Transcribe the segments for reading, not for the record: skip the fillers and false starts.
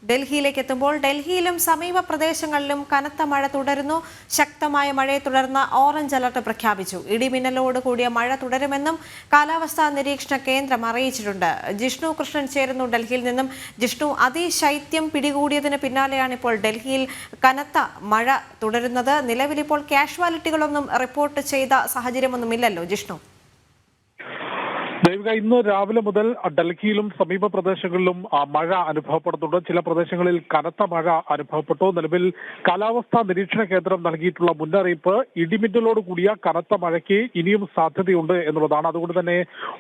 ഡൽഹിയിലേക്ക് എത്തുമ്പോൾ ഡൽഹിയിലും സമീപ പ്രദേശങ്ങളിലും കനത്ത മഴ തുടരുന്നു. ശക്തമായ മഴയെ തുടർന്ന് ഓറഞ്ച് അലർട്ട് പ്രഖ്യാപിച്ചു. ഇടിമിന്നലോട് കൂടിയ മഴ തുടരുമെന്നും കാലാവസ്ഥാ നിരീക്ഷണ കേന്ദ്രം അറിയിച്ചിട്ടുണ്ട്. ജിഷ്ണു കൃഷ്ണൻ ചേരുന്നു ഡൽഹിയിൽ നിന്നും. ജിഷ്ണു, അതിശൈത്യം പിടികൂടിയതിന് പിന്നാലെയാണ് ഇപ്പോൾ ഡൽഹിയിൽ കനത്ത മഴ തുടരുന്നത്. നിലവിലിപ്പോൾ കാഷ്വാലിറ്റികളൊന്നും റിപ്പോർട്ട് ചെയ്ത സാഹചര്യമൊന്നുമില്ലല്ലോ ജിഷ്ണു? ദേവിക, ഇന്ന് രാവിലെ മുതൽ ഡൽഹിയിലും സമീപ പ്രദേശങ്ങളിലും മഴ അനുഭവപ്പെടുന്നുണ്ട്. ചില പ്രദേശങ്ങളിൽ കനത്ത മഴ അനുഭവപ്പെട്ടു. നിലവിൽ കാലാവസ്ഥാ നിരീക്ഷണ കേന്ദ്രം നൽകിയിട്ടുള്ള മുന്നറിയിപ്പ് ഇടിമിന്നലോട് കൂടിയ കനത്ത മഴയ്ക്ക് ഇനിയും സാധ്യതയുണ്ട് എന്നുള്ളതാണ്. അതുകൊണ്ട് തന്നെ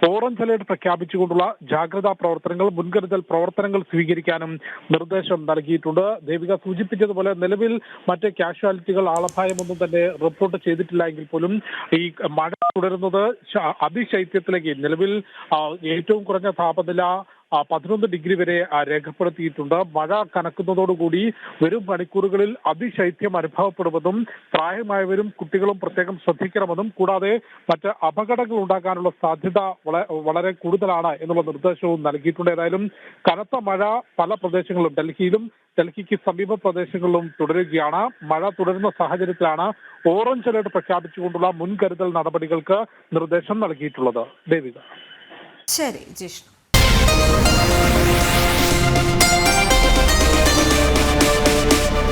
ഓറഞ്ച് അലേർട്ട് പ്രഖ്യാപിച്ചുകൊണ്ടുള്ള ജാഗ്രതാ പ്രവർത്തനങ്ങൾ, മുൻകരുതൽ പ്രവർത്തനങ്ങൾ സ്വീകരിക്കാനും നിർദ്ദേശം നൽകിയിട്ടുണ്ട്. ദേവിക സൂചിപ്പിച്ചതുപോലെ നിലവിൽ മറ്റ് കാഷ്വാലിറ്റികൾ, ആളപായമൊന്നും തന്നെ റിപ്പോർട്ട് ചെയ്തിട്ടില്ല എങ്കിൽ പോലും ഈ മഴ തുടരുന്നത് അതിശൈത്യത്തിലേക്ക്, നിലവിൽ ഏറ്റവും കുറഞ്ഞ താപനില 11 ഡിഗ്രി വരെ രേഖപ്പെടുത്തിയിട്ടുണ്ട്. മഴ കനക്കുന്നതോടുകൂടി വരും മണിക്കൂറുകളിൽ അതിശൈത്യം അനുഭവപ്പെടുമെന്നും പ്രായമായവരും കുട്ടികളും പ്രത്യേകം ശ്രദ്ധിക്കണമെന്നും കൂടാതെ മറ്റ് അപകടങ്ങൾ ഉണ്ടാകാനുള്ള സാധ്യത വളരെ കൂടുതലാണ് എന്നുള്ള നിർദ്ദേശവും നൽകിയിട്ടുണ്ട്. ഏതായാലും കനത്ത മഴ പല പ്രദേശങ്ങളിലും ഡൽഹിക്ക് സമീപ പ്രദേശങ്ങളിലും തുടരുകയാണ്. മഴ തുടരുന്ന സാഹചര്യത്തിലാണ് ഓറഞ്ച് അലർട്ട് പ്രഖ്യാപിച്ചുകൊണ്ടുള്ള മുൻകരുതൽ നടപടികൾക്ക് നിർദ്ദേശം നൽകിയിട്ടുള്ളത്. ദേവിക. ശരി ജിഷ്ണു.